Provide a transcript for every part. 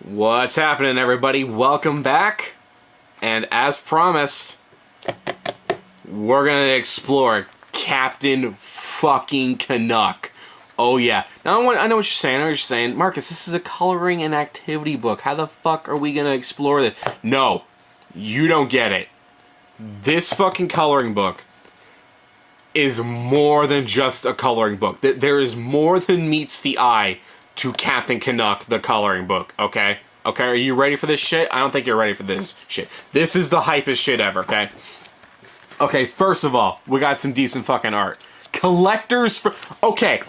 What's happening, everybody? Welcome back. And as promised, we're gonna explore Captain fucking Canuck. Oh yeah. Now I know what you're saying. Marcus, this is a coloring and activity book. How the fuck are we gonna explore this? No, you don't get it. This fucking coloring book is more than just a coloring book. There is more than meets the eye to Captain Canuck, the coloring book, okay? Okay, are you ready for this shit? I don't think you're ready for this shit. This is the hypest shit ever, okay? Okay, first of all, we got some decent fucking art. Collector's... Okay.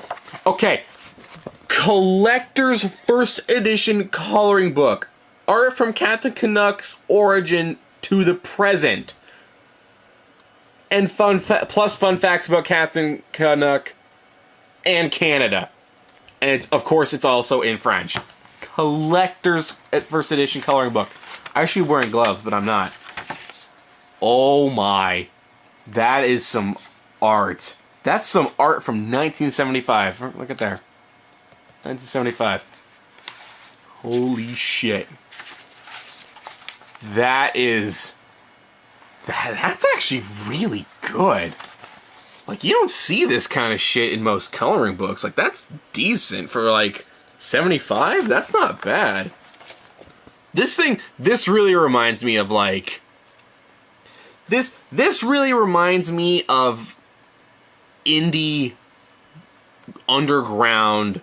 Collector's first edition coloring book. Art from Captain Canuck's origin to the present. And plus fun facts about Captain Canuck and Canada. And of course, it's also in French. Collector's first edition coloring book. I'm actually wearing gloves, but I'm not. Oh my. That is some art. That's some art from 1975. Look at there. 1975. Holy shit. That's actually really good. Like, you don't see this kind of shit in most coloring books. Like, that's decent for, like, 75? That's not bad. This really reminds me of, like... This really reminds me of indie, underground,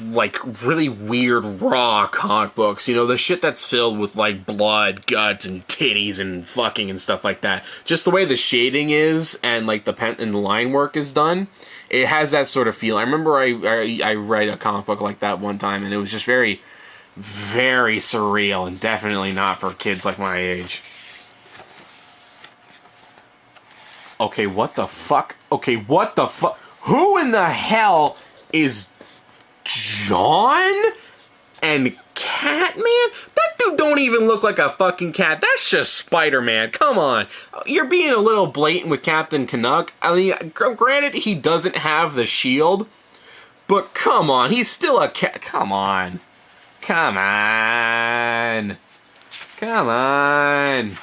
like, really weird, raw comic books. You know, the shit that's filled with, like, blood, guts, and titties, and fucking and stuff like that. Just the way the shading is, and, like, the pen and the line work is done, it has that sort of feel. I remember I read a comic book like that one time, and it was just very, very surreal, and definitely not for kids like my age. Okay, what the fuck? Okay, what the fuck? Who in the hell is John and Catman? That dude don't even look like a fucking cat. That's just Spider-Man. Come on. You're being a little blatant with Captain Canuck. I mean, granted, he doesn't have the shield, but come on. He's still a cat. Come on. Come on. Come on.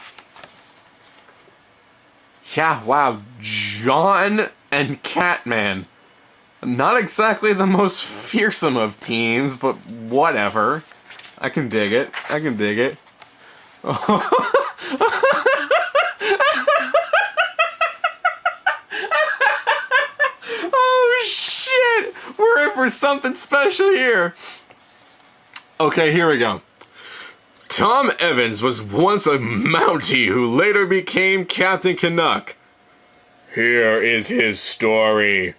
Yeah, wow. John and Catman. Not exactly the most fearsome of teams, but whatever. I can dig it. I can dig it. Oh shit! We're in for something special here. Okay, here we go. Tom Evans was once a Mountie who later became Captain Canuck. Here is his story.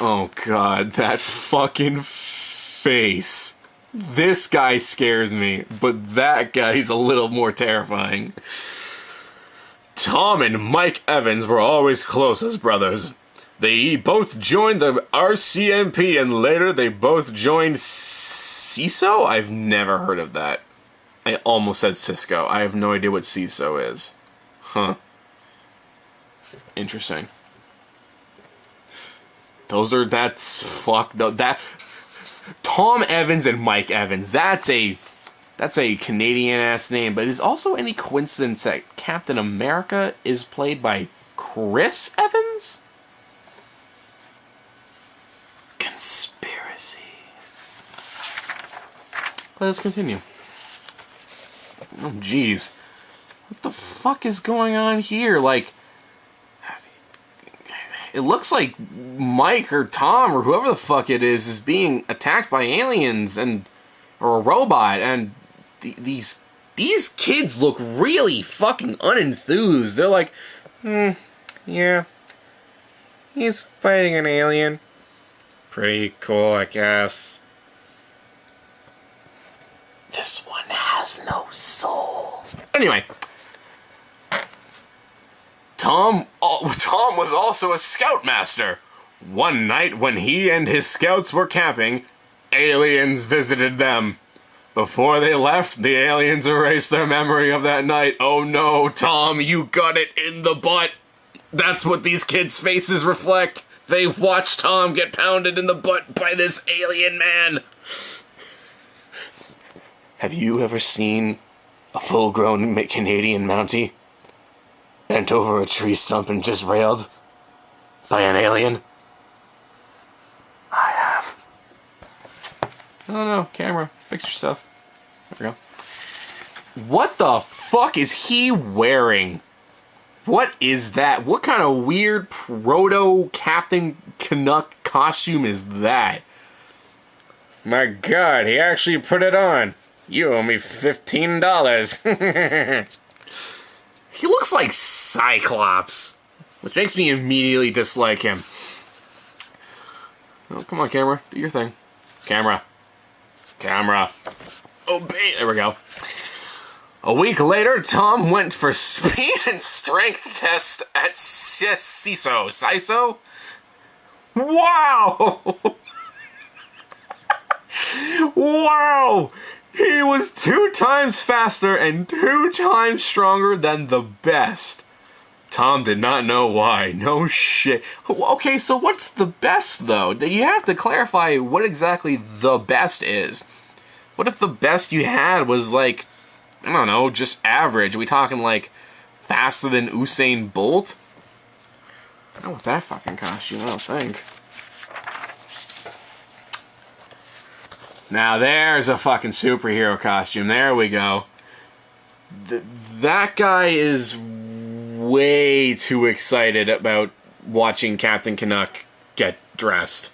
Oh god, that fucking face. This guy scares me, but that guy's a little more terrifying. Tom and Mike Evans were always close as brothers. They both joined the RCMP and later they both joined CISO? I've never heard of that. I almost said Cisco. I have no idea what CISO is. Huh. Interesting. That's Tom Evans and Mike Evans. That's a Canadian ass name, but is also any coincidence that Captain America is played by Chris Evans? Conspiracy. Let's continue. Oh jeez. What the fuck is going on here? Like, it looks like Mike or Tom or whoever the fuck it is being attacked by aliens or a robot, and these kids look really fucking unenthused. They're like, yeah, he's fighting an alien. Pretty cool, I guess. This one has no soul. Anyway. Tom was also a scoutmaster. One night when he and his scouts were camping, aliens visited them. Before they left, the aliens erased their memory of that night. Oh no, Tom, you got it in the butt. That's what these kids' faces reflect. They watched Tom get pounded in the butt by this alien man. Have you ever seen a full-grown Canadian Mountie bent over a tree stump and just railed by an alien? I have. No, camera. Fix yourself. There we go. What the fuck is he wearing? What is that? What kind of weird proto Captain Canuck costume is that? My God, he actually put it on. You owe me $15. He looks like Cyclops, which makes me immediately dislike him. Oh, come on, camera. Do your thing. Camera. Obey. There we go. A week later, Tom went for speed and strength test at CISO. Wow! Wow! He was 2 times faster and 2 times stronger than the best. Tom did not know why. No shit. Okay, so what's the best, though? You have to clarify what exactly the best is. What if the best you had was, like, I don't know, just average? Are we talking, like, faster than Usain Bolt? Not with that fucking costume, I don't think. Now there's a fucking superhero costume. There we go. That guy is way too excited about watching Captain Canuck get dressed.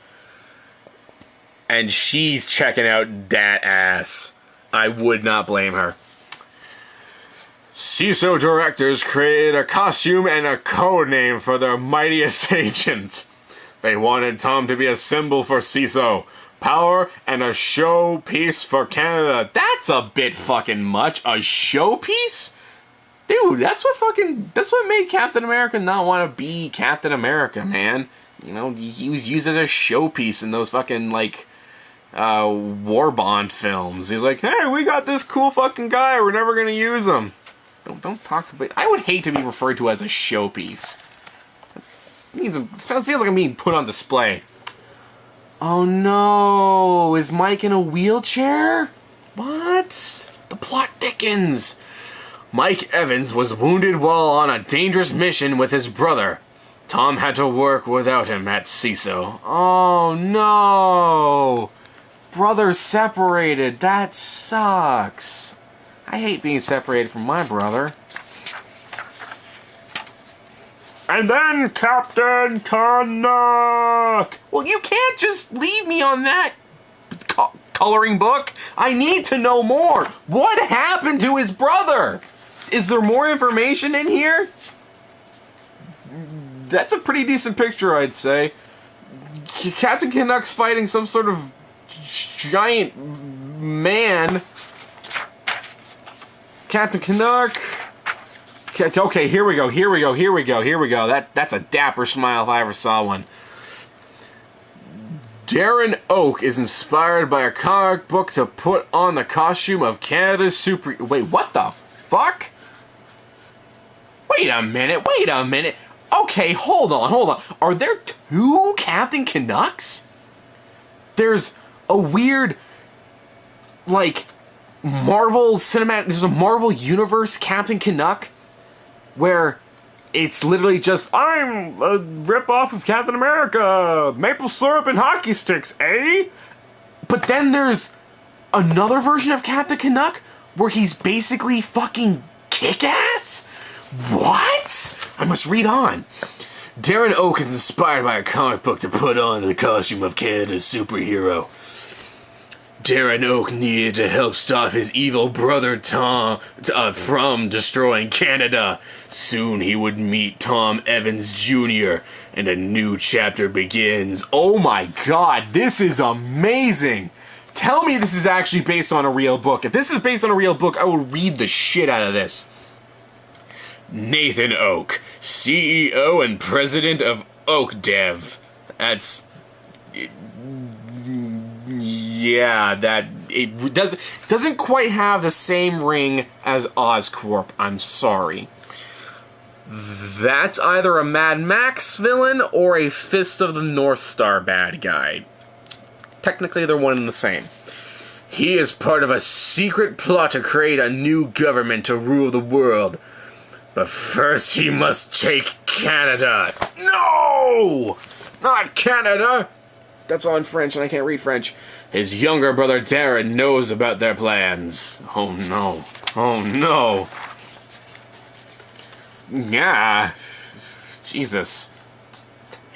And she's checking out that ass. I would not blame her. CISO directors created a costume and a code name for their mightiest agent. They wanted Tom to be a symbol for CISO, power, and a showpiece for Canada. That's a bit fucking much. A showpiece? Dude, that's what made Captain America not want to be Captain America, man. You know, he was used as a showpiece in those fucking, like, war bond films. He's like, hey, we got this cool fucking guy, we're never gonna use him. Don't talk about... I would hate to be referred to as a showpiece. It feels like I'm being put on display. Oh no, is Mike in a wheelchair? What? The plot thickens. Mike Evans was wounded while on a dangerous mission with his brother. Tom had to work without him at CISO. Oh no! Brothers separated. That sucks. I hate being separated from my brother. And then Captain Canuck! Well, you can't just leave me on that coloring book. I need to know more. What happened to his brother? Is there more information in here? That's a pretty decent picture, I'd say. Captain Canuck's fighting some sort of giant man. Captain Canuck. Okay, here we go. That's a dapper smile if I ever saw one. Darren Oak is inspired by a comic book to put on the costume of Canada's super... Wait, what the fuck? Wait a minute. Okay, hold on. Are there 2 Captain Canucks? There's a weird, like, Marvel cinematic... There's a Marvel Universe Captain Canuck where it's literally just, I'm a rip-off of Captain America, maple syrup and hockey sticks, eh? But then there's another version of Captain Canuck where he's basically fucking kick-ass? What? I must read on. Darren Oak is inspired by a comic book to put on the costume of Canada's superhero. Darren Oak needed to help stop his evil brother Tom from destroying Canada. Soon he would meet Tom Evans Jr. and a new chapter begins. Oh my God, this is amazing! Tell me this is actually based on a real book. If this is based on a real book, I will read the shit out of this. Nathan Oak, CEO and president of Oak Dev. That's... Yeah, that it doesn't quite have the same ring as Oscorp. I'm sorry. That's either a Mad Max villain or a Fist of the North Star bad guy. Technically, they're one and the same. He is part of a secret plot to create a new government to rule the world. But first he must take Canada. No! Not Canada! That's all in French and I can't read French. His younger brother Darren knows about their plans. Oh no. Oh no. Yeah. Jesus. It's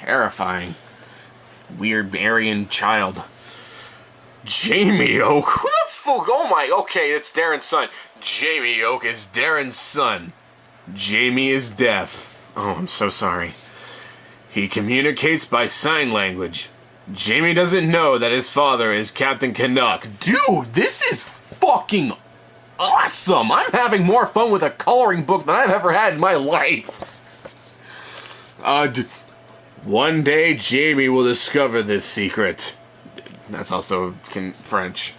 terrifying. Weird Aryan child. Jamie Oak? Who the fuck? Oh my, okay, it's Darren's son. Jamie Oak is Darren's son. Jamie is deaf. Oh, I'm so sorry. He communicates by sign language. Jamie doesn't know that his father is Captain Canuck. Dude, this is fucking awesome! I'm having more fun with a coloring book than I've ever had in my life. One day, Jamie will discover this secret. That's also French.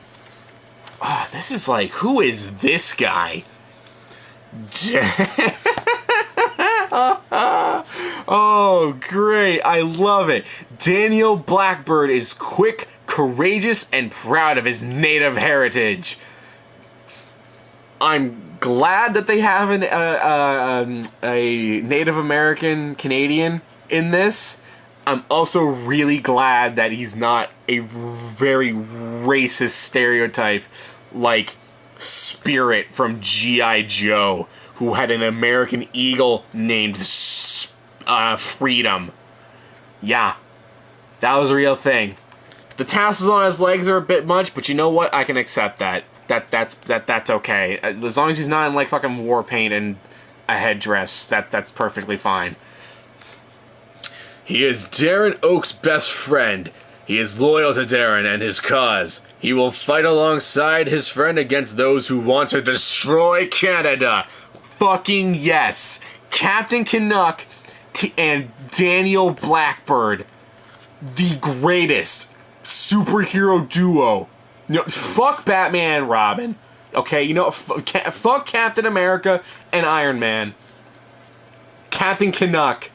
This is like, who is this guy? Oh, great. I love it. Daniel Blackbird is quick, courageous, and proud of his native heritage. I'm glad that they have a Native American Canadian in this. I'm also really glad that he's not a very racist stereotype like Spirit from G.I. Joe, who had an American eagle named Freedom. Yeah, that was a real thing. The tassels on his legs are a bit much, but you know what? I can accept that. That's okay. As long as he's not in like fucking war paint and a headdress, that's perfectly fine. He is Darren Oak's best friend. He is loyal to Darren and his cause. He will fight alongside his friend against those who want to destroy Canada. Fucking yes. Captain Canuck and Daniel Blackbird. The greatest superhero duo. No, fuck Batman and Robin. Okay, you know, fuck Captain America and Iron Man. Captain Canuck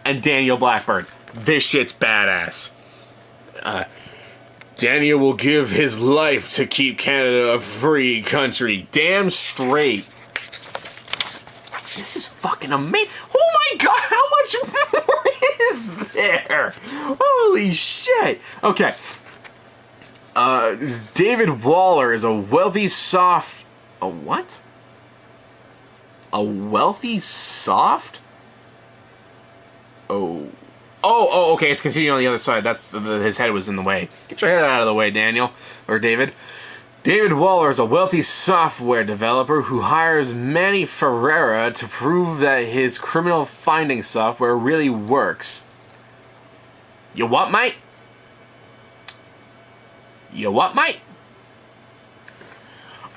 and Daniel Blackbird. This shit's badass. Daniel will give his life to keep Canada a free country. Damn straight. This is fucking amazing. Oh my god, how much more is there? Holy shit. Okay. David Waller is a wealthy soft... A what? A wealthy soft? Oh, okay, it's continuing on the other side. That's his head was in the way. Get your head out of the way, Daniel. Or David. David Waller is a wealthy software developer who hires Manny Ferreira to prove that his criminal finding software really works. You what, mate? You what, mate?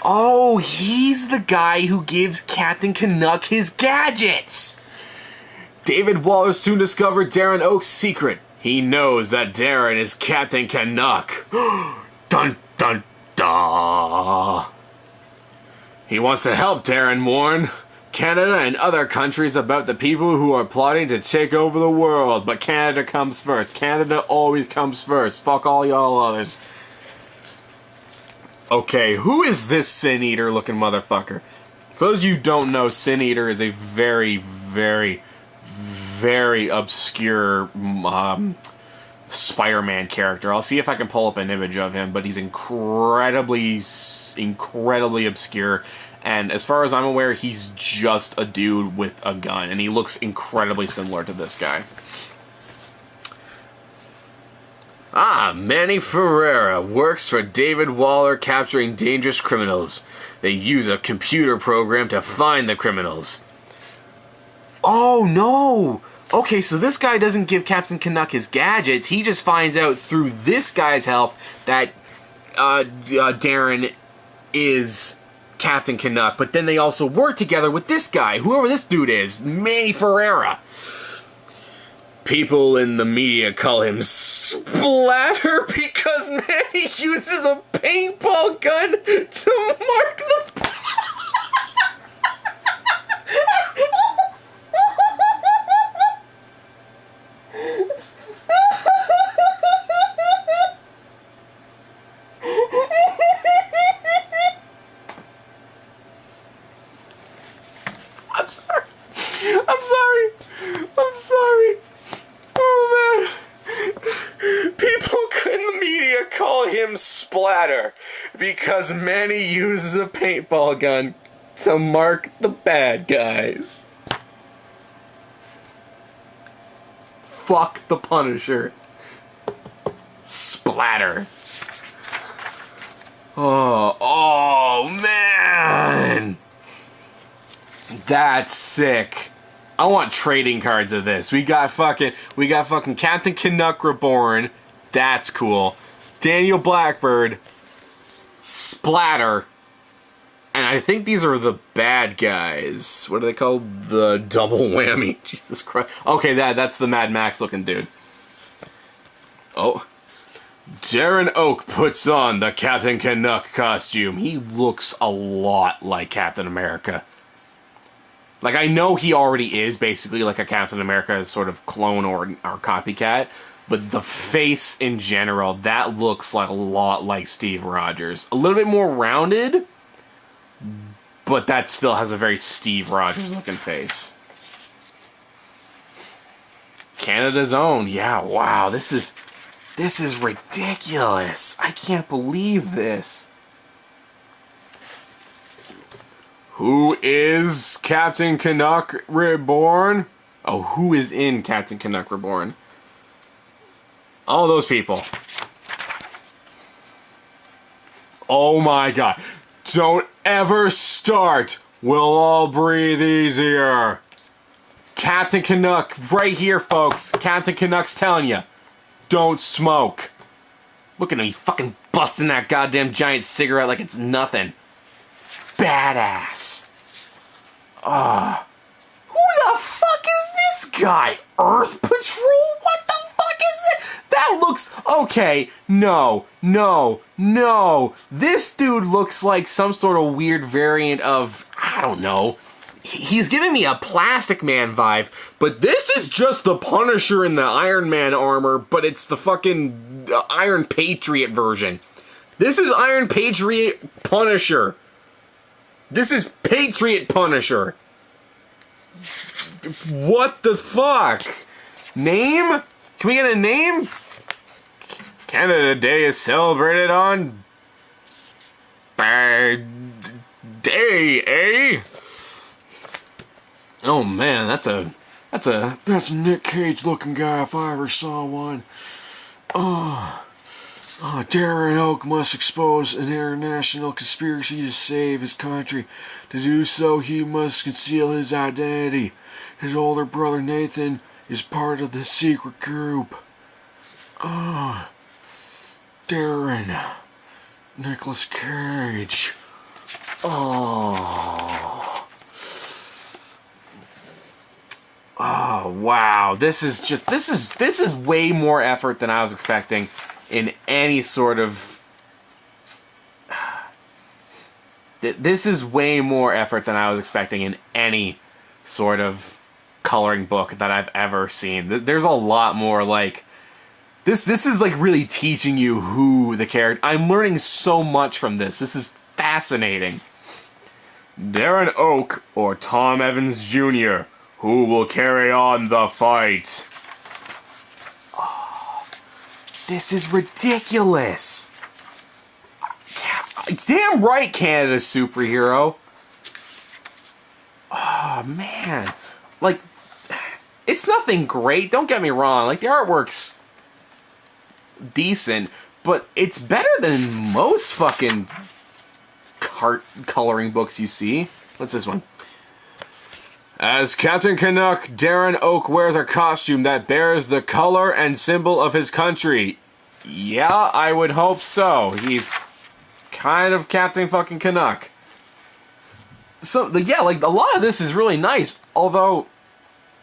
Oh, he's the guy who gives Captain Canuck his gadgets! David Waller soon discovered Darren Oak's secret. He knows that Darren is Captain Canuck. Dun dun dun. He wants to help Darren warn Canada and other countries about the people who are plotting to take over the world. But Canada comes first. Canada always comes first. Fuck all y'all others. Okay, who is this Sin Eater looking motherfucker? For those of you who don't know, Sin Eater is a very, very, very obscure Spider-Man character. I'll see if I can pull up an image of him, but he's incredibly obscure. And as far as I'm aware, he's just a dude with a gun, and he looks incredibly similar to this guy. Manny Ferreira works for David Waller capturing dangerous criminals. They use a computer program to find the criminals. Oh, no! Okay, so this guy doesn't give Captain Canuck his gadgets. He just finds out through this guy's help that Darren is Captain Canuck. But then they also work together with this guy, whoever this dude is, Manny Ferreira. People in the media call him Splatter because Manny uses a paintball gun to mark the... splatter, because Manny uses a paintball gun to mark the bad guys. Fuck the Punisher. Splatter. Oh man! That's sick. I want trading cards of this. We got fucking Captain Canuck Reborn. That's cool. Daniel Blackbird. Splatter. And I think these are the bad guys. What are they called? The double whammy. Jesus Christ. Okay, that's the Mad Max looking dude. Oh. Darren Oak puts on the Captain Canuck costume. He looks a lot like Captain America. Like, I know he already is basically like a Captain America sort of clone or copycat, but the face in general, that looks like a lot like Steve Rogers. A little bit more rounded, but that still has a very Steve Rogers looking face. Canada's own. Yeah, wow, this is ridiculous. I can't believe this. Who is Captain Canuck Reborn? Oh, who is in Captain Canuck Reborn? All those people. Oh my god. Don't ever start. We'll all breathe easier. Captain Canuck, right here, folks. Captain Canuck's telling you. Don't smoke. Look at him, he's fucking busting that goddamn giant cigarette like it's nothing. Badass. Who the fuck is this guy? Earth Patrol? What the fuck is it? That looks... Okay, no. This dude looks like some sort of weird variant of... I don't know. He's giving me a Plastic Man vibe, but this is just the Punisher in the Iron Man armor, but it's the fucking Iron Patriot version. This is Iron Patriot Punisher. This is Patriot Punisher. What the fuck? Name? Can we get a name? Canada Day is celebrated on... Bad Day, eh? Oh man, that's a Nick Cage looking guy if I ever saw one. Darren Oak must expose an international conspiracy to save his country. To do so, he must conceal his identity. His older brother Nathan is part of the secret group. Darren. Nicolas Cage. Oh wow, this is way more effort than I was expecting in any sort of... This is way more effort than I was expecting in any sort of coloring book that I've ever seen. There's a lot more, like... This is like really teaching you who the character... I'm learning so much from this. This is fascinating. Darren Oak or Tom Evans Jr., who will carry on the fight? Oh, this is ridiculous. Damn right Canada's superhero. Oh, man. Like, it's nothing great, don't get me wrong. Like, the artwork's decent, but it's better than most fucking coloring books you see. What's this one? As Captain Canuck, Darren Oak wears a costume that bears the color and symbol of his country. Yeah, I would hope so. He's kind of Captain fucking Canuck. So, yeah, like, a lot of this is really nice, although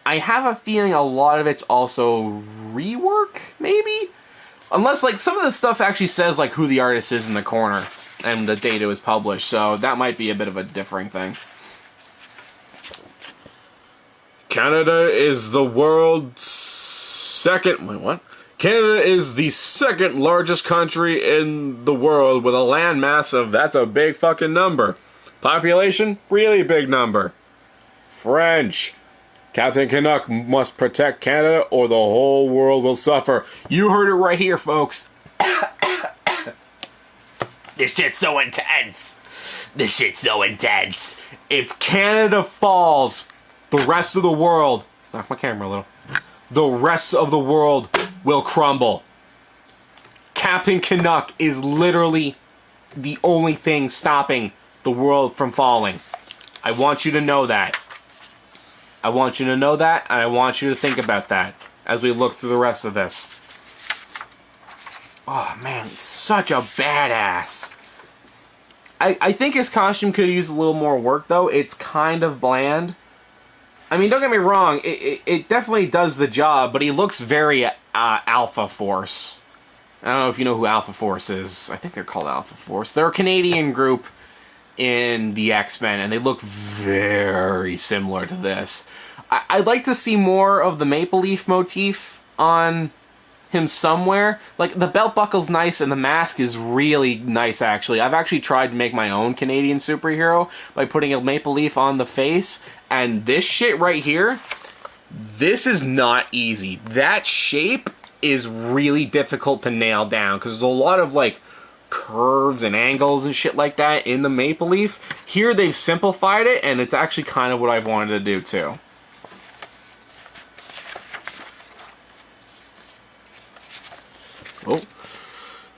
I have a feeling a lot of it's also rework, maybe? Unless, like, some of the stuff actually says, like, who the artist is in the corner and the date it was published, so that might be a bit of a differing thing. Canada is the world's second... Wait, what? Canada is the second largest country in the world with a landmass of... That's a big fucking number. Population? Really big number. French. Captain Canuck must protect Canada or the whole world will suffer. You heard it right here, folks. This shit's so intense. This shit's so intense. If Canada falls, the rest of the world... Knock my camera a little. The rest of the world will crumble. Captain Canuck is literally the only thing stopping the world from falling. I want you to know that. I want you to know that, and I want you to think about that as we look through the rest of this. Oh man, he's such a badass. I think his costume could use a little more work though. It's kind of bland. I mean, don't get me wrong, it definitely does the job, but he looks very Alpha Force. I don't know if you know who Alpha Force is. I think they're called Alpha Force. They're a Canadian group in the X-Men, and they look very similar to this. I'd like to see more of the Maple Leaf motif on him somewhere. Like, the belt buckle's nice, and the mask is really nice, actually. I've actually tried to make my own Canadian superhero by putting a Maple Leaf on the face, and this shit right here, this is not easy. That shape is really difficult to nail down, because there's a lot of, like, curves and angles and shit like that in the Maple Leaf. Here they've simplified it, and it's actually kind of what I've wanted to do too. Oh.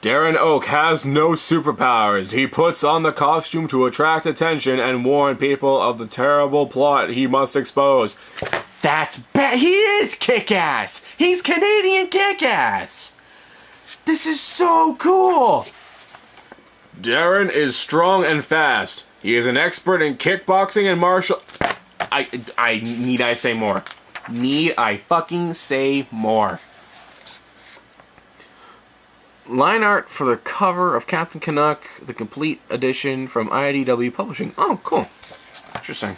Darren Oak has no superpowers. He puts on the costume to attract attention and warn people of the terrible plot he must expose. That's bad. He is kick-ass. He's Canadian kick-ass. This is so cool. Darren is strong and fast. He is an expert in kickboxing and martial... Need I say more? Need I fucking say more? Line art for the cover of Captain Canuck, the complete edition from IDW Publishing. Oh, cool. Interesting.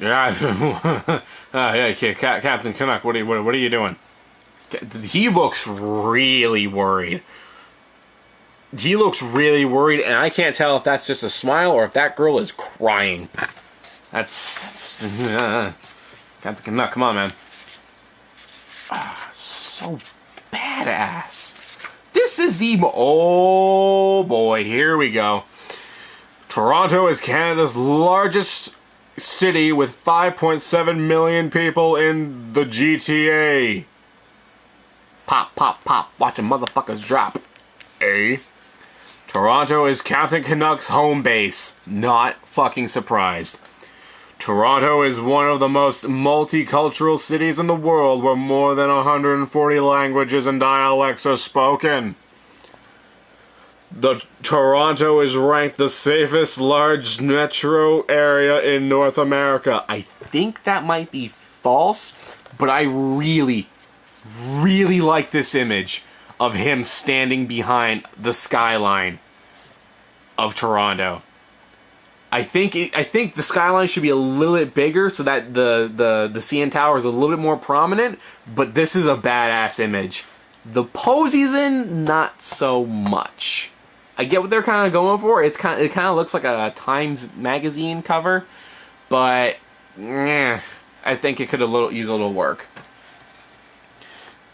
Yeah, Captain Canuck, what are you doing? He looks really worried. He looks really worried, and I can't tell if that's just a smile or if that girl is crying. That's Captain Canuck, come on, man. So badass. This is the... Oh boy, here we go. Toronto is Canada's largest city with 5.7 million people in the GTA. Pop, pop, pop. Watching motherfuckers drop. Eh? Toronto is Captain Canuck's home base. Not fucking surprised. Toronto is one of the most multicultural cities in the world where more than 140 languages and dialects are spoken. Toronto is ranked the safest large metro area in North America. I think that might be false, but I really, really like this image of him standing behind the skyline of Toronto. I think the skyline should be a little bit bigger so that the CN Tower is a little bit more prominent, but this is a badass image. The pose he's in, not so much. I get what they're kind of going for. It kind of looks like a Times magazine cover, but I think it could use a little work.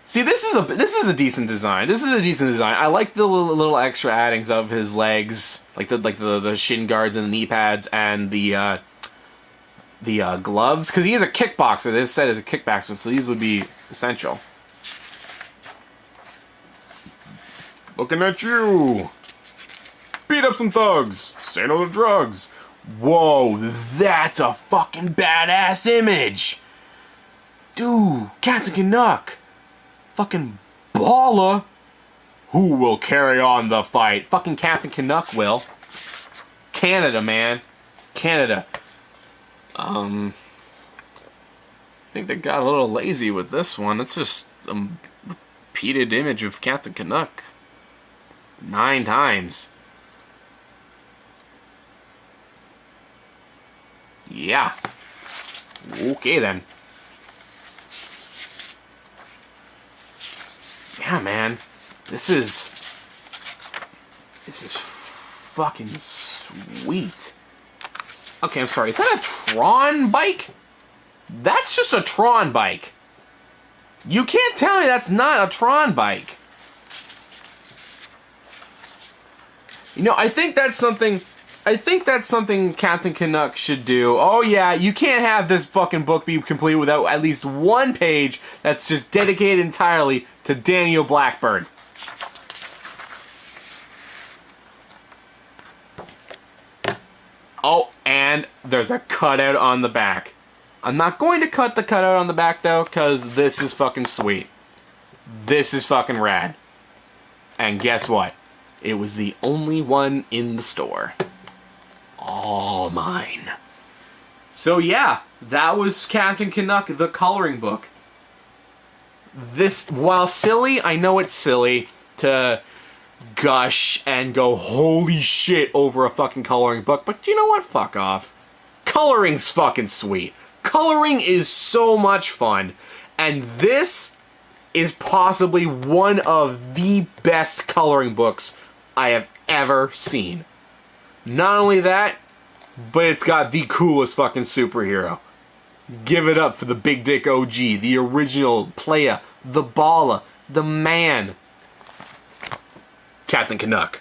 See, this is a decent design. This is a decent design. I like the little extra addings of his legs, like the shin guards and the knee pads and the gloves, because he is a kickboxer. This set is a kickboxer, so these would be essential. Looking at you. Beat up some thugs. Say no to drugs. Whoa, that's a fucking badass image. Dude, Captain Canuck. Fucking baller. Who will carry on the fight? Fucking Captain Canuck will. Canada, man. Canada. I think they got a little lazy with this one. It's just a repeated image of Captain Canuck 9 times. Yeah. Okay then. Yeah, man. This is fucking sweet. Okay, I'm sorry. Is that a Tron bike? That's just a Tron bike. You can't tell me that's not a Tron bike. You know, I think that's something Captain Canuck should do. Oh yeah, you can't have this fucking book be complete without at least one page that's just dedicated entirely to Daniel Blackbird. Oh, and there's a cutout on the back. I'm not going to cut the cutout on the back though, because this is fucking sweet. This is fucking rad. And guess what? It was the only one in the store. All mine. So yeah, that was Captain Canuck, the coloring book. This, while silly, I know it's silly to gush and go holy shit over a fucking coloring book, but you know what? Fuck off. Coloring's fucking sweet. Coloring is so much fun, and this is possibly one of the best coloring books I have ever seen. Not only that, but it's got the coolest fucking superhero. Give it up for the Big Dick OG, the original playa, the baller, the man. Captain Canuck.